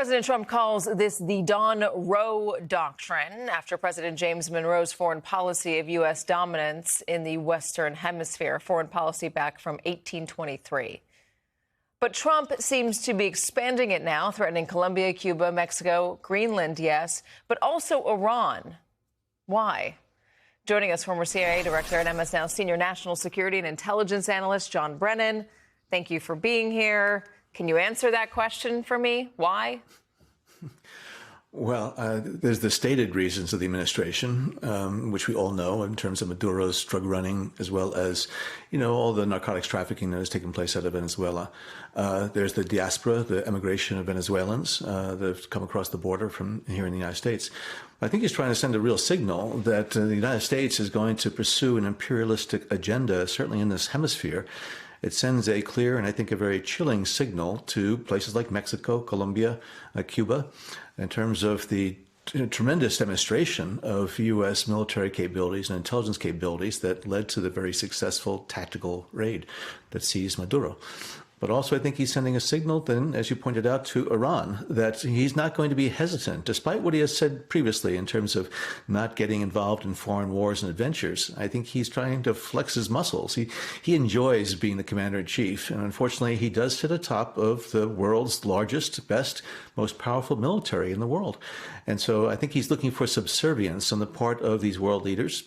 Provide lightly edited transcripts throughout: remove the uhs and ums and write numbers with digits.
President Trump calls this the Don Roe Doctrine after President James Monroe's foreign policy of U.S. dominance in the Western Hemisphere, foreign policy back from 1823. But Trump seems to be expanding it now, threatening Colombia, Cuba, Mexico, Greenland, yes, but also Iran. Why? Joining us, former CIA director and MS Now senior national security and intelligence analyst John Brennan. Thank you for being here. Can you answer that question for me? Why? Well, there's the stated reasons of the administration, which we all know in terms of Maduro's drug running, as well as, all the narcotics trafficking that has taken place out of Venezuela. There's the diaspora, the emigration of Venezuelans that have come across the border from here in the United States. I think he's trying to send a real signal that the United States is going to pursue an imperialistic agenda, certainly in this hemisphere. It sends a clear and I think a very chilling signal to places like Mexico, Colombia, Cuba, in terms of the tremendous demonstration of U.S. military capabilities and intelligence capabilities that led to the very successful tactical raid that seized Maduro. But also I think he's sending a signal then, as you pointed out, to Iran, that he's not going to be hesitant, despite what he has said previously in terms of not getting involved in foreign wars and adventures. I think he's trying to flex his muscles. He enjoys being the commander-in-chief, and unfortunately he does sit atop of the world's largest, best, most powerful military in the world. And so I think he's looking for subservience on the part of these world leaders.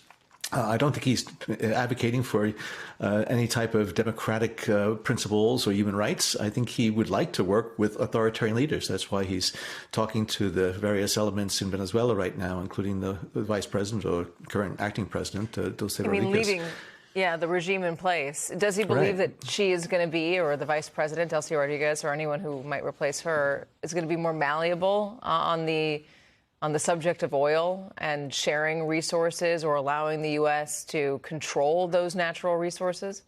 I don't think he's advocating for any type of democratic principles or human rights. I think he would like to work with authoritarian leaders. That's why he's talking to the various elements in Venezuela right now, including the vice president or current acting president, Delcy Rodriguez. Leaving, the regime in place. Does he believe that she is going to be, or the vice president, Delcy Rodriguez, or anyone who might replace her, is going to be more malleable on the subject of oil and sharing resources or allowing the U.S. to control those natural resources?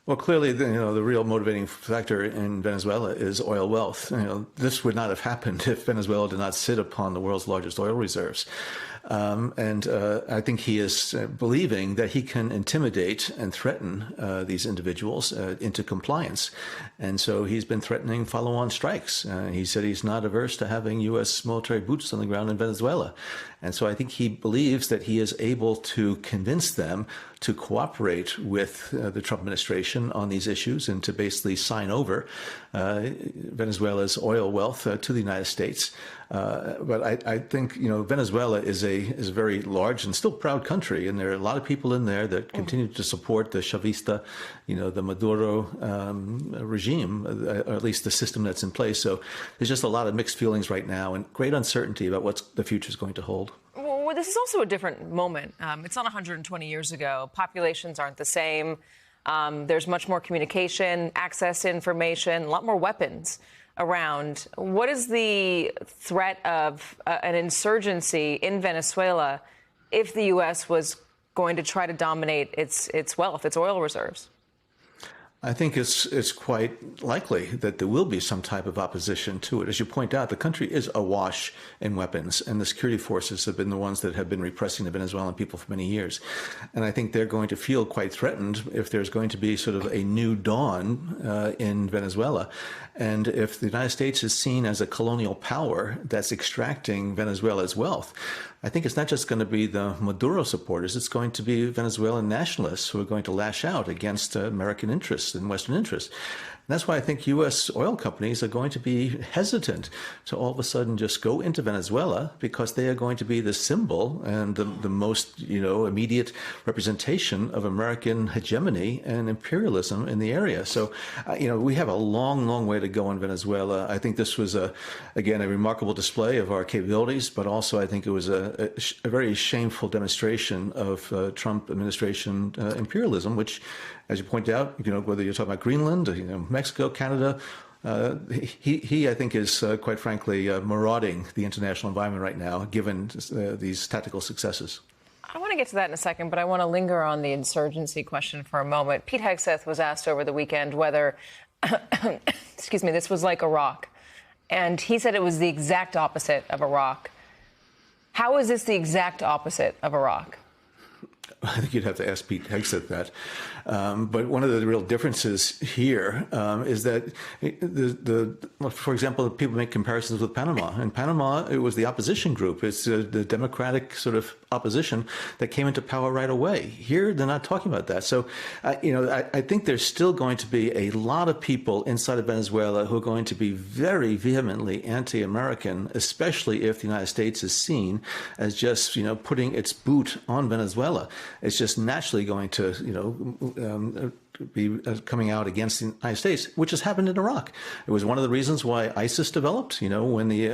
Well, clearly, the real motivating factor in Venezuela is oil wealth. This would not have happened if Venezuela did not sit upon the world's largest oil reserves. And I think he is believing that he can intimidate and threaten these individuals into compliance. And so he's been threatening follow-on strikes. He said he's not averse to having U.S. military boots on the ground in Venezuela. And so I think he believes that he is able to convince them to cooperate with the Trump administration on these issues and to basically sign over Venezuela's oil wealth to the United States. But I think, Venezuela is a very large and still proud country, and there are a lot of people in there that continue to support the Chavista, the Maduro regime, or at least the system that's in place. So there's just a lot of mixed feelings right now and great uncertainty about what the future is going to hold. Well, this is also a different moment. It's not 120 years ago. Populations aren't the same. There's much more communication, access to information, a lot more weapons around. What is the threat of an insurgency in Venezuela if the U.S. was going to try to dominate its wealth, its oil reserves? I think it's quite likely that there will be some type of opposition to it. As you point out, the country is awash in weapons, and the security forces have been the ones that have been repressing the Venezuelan people for many years. And I think they're going to feel quite threatened if there's going to be sort of a new dawn in Venezuela. And if the United States is seen as a colonial power that's extracting Venezuela's wealth, I think it's not just going to be the Maduro supporters, it's going to be Venezuelan nationalists who are going to lash out against American interests and Western interests. And that's why I think U.S. oil companies are going to be hesitant to all of a sudden just go into Venezuela, because they are going to be the symbol and the most, immediate representation of American hegemony and imperialism in the area. So, we have a long, long way to go in Venezuela. I think this was, again, a remarkable display of our capabilities, but also I think it was a very shameful demonstration of Trump administration imperialism, which, as you point out, whether you're talking about Greenland, Mexico, Canada, he I think, is quite frankly marauding the international environment right now, given these tactical successes. I want to get to that in a second, but I want to linger on the insurgency question for a moment. Pete Hegseth was asked over the weekend whether, this was like Iraq. And he said it was the exact opposite of Iraq. How is this the exact opposite of Iraq? I think you'd have to ask Pete Hegseth that. But one of the real differences here is that for example, people make comparisons with Panama. In Panama, it was the opposition group. It's the democratic sort of opposition that came into power right away. Here, they're not talking about that. So, I think there's still going to be a lot of people inside of Venezuela who are going to be very vehemently anti-American, especially if the United States is seen as just, putting its boot on Venezuela. It's just naturally going to, be coming out against the United States, which has happened in Iraq. It was one of the reasons why ISIS developed, when the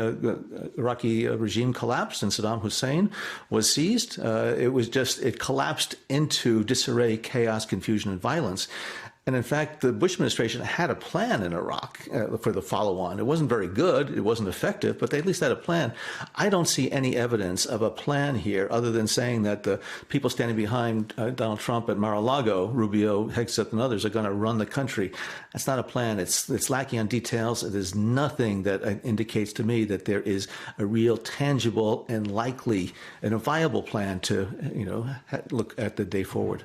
Iraqi regime collapsed and Saddam Hussein was seized. It collapsed into disarray, chaos, confusion, and violence. And in fact, the Bush administration had a plan in Iraq for the follow-on. It wasn't very good. It wasn't effective, but they at least had a plan. I don't see any evidence of a plan here other than saying that the people standing behind Donald Trump at Mar-a-Lago, Rubio, Hegseth, and others, are going to run the country. That's not a plan. It's lacking on details. There's nothing that indicates to me that there is a real tangible and likely and a viable plan to, look at the day forward.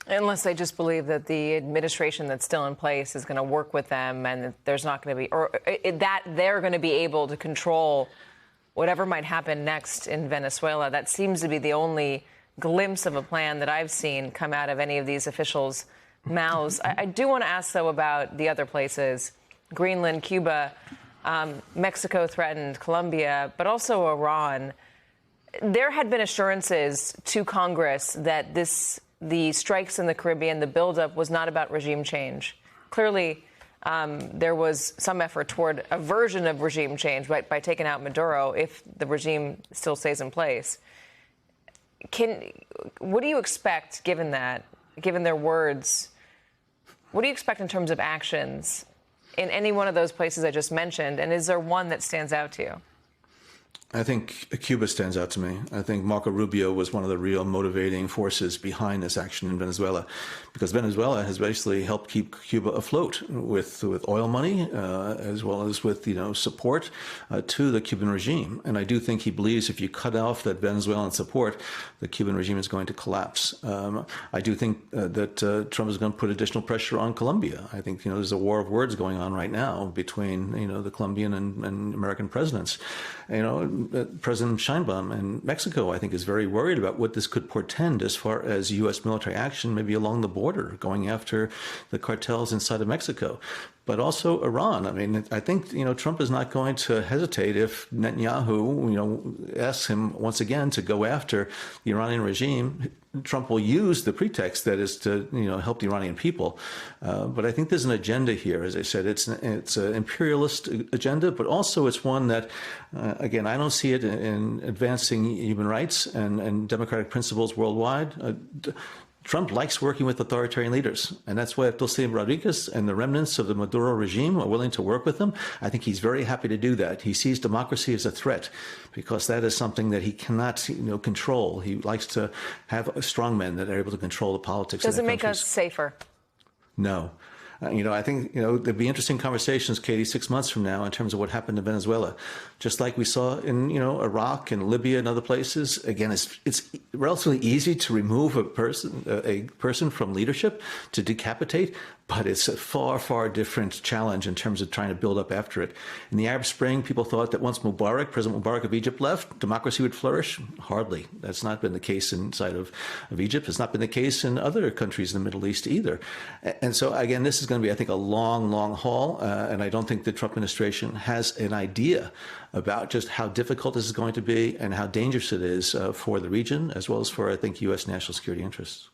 Unless they just believe that the administration that's still in place is going to work with them and that there's not going to be, or that they're going to be able to control whatever might happen next in Venezuela. That seems to be the only glimpse of a plan that I've seen come out of any of these officials' mouths. I do want to ask, though, about the other places, Greenland, Cuba, Mexico threatened, Colombia, but also Iran. There had been assurances to Congress that the strikes in the Caribbean, the buildup, was not about regime change. Clearly, there was some effort toward a version of regime change by taking out Maduro if the regime still stays in place. What do you expect, given their words? What do you expect in terms of actions in any one of those places I just mentioned? And is there one that stands out to you? I think Cuba stands out to me. I think Marco Rubio was one of the real motivating forces behind this action in Venezuela, because Venezuela has basically helped keep Cuba afloat with oil money, as well as with support to the Cuban regime. And I do think he believes if you cut off that Venezuelan support, the Cuban regime is going to collapse. I do think that Trump is going to put additional pressure on Colombia. I think there's a war of words going on right now between the Colombian and American presidents. President Sheinbaum in Mexico, I think, is very worried about what this could portend as far as U.S. military action, maybe along the border, going after the cartels inside of Mexico. But also Iran. I mean, I think, Trump is not going to hesitate if Netanyahu, asks him once again to go after the Iranian regime. Trump will use the pretext that is to, help the Iranian people. But I think there's an agenda here. As I said, it's an imperialist agenda, but also it's one that, again, I don't see it in advancing human rights and democratic principles worldwide. Trump likes working with authoritarian leaders, and that's why Delcy Rodriguez and the remnants of the Maduro regime are willing to work with him. I think he's very happy to do that. He sees democracy as a threat because that is something that he cannot, control. He likes to have strong men that are able to control the politics. Does it make us safer? No. I think, there'd be interesting conversations, Katie, 6 months from now in terms of what happened in Venezuela. Just like we saw in, Iraq and Libya and other places. Again, it's relatively easy to remove a person from leadership, to decapitate, but it's a far, far different challenge in terms of trying to build up after it. In the Arab Spring, people thought that once President Mubarak of Egypt left, democracy would flourish. Hardly. That's not been the case inside of Egypt. It's not been the case in other countries in the Middle East either. And so, again, this is going to be, I think, a long, long haul. And I don't think the Trump administration has an idea about just how difficult this is going to be and how dangerous it is for the region, as well as for, I think, U.S. national security interests.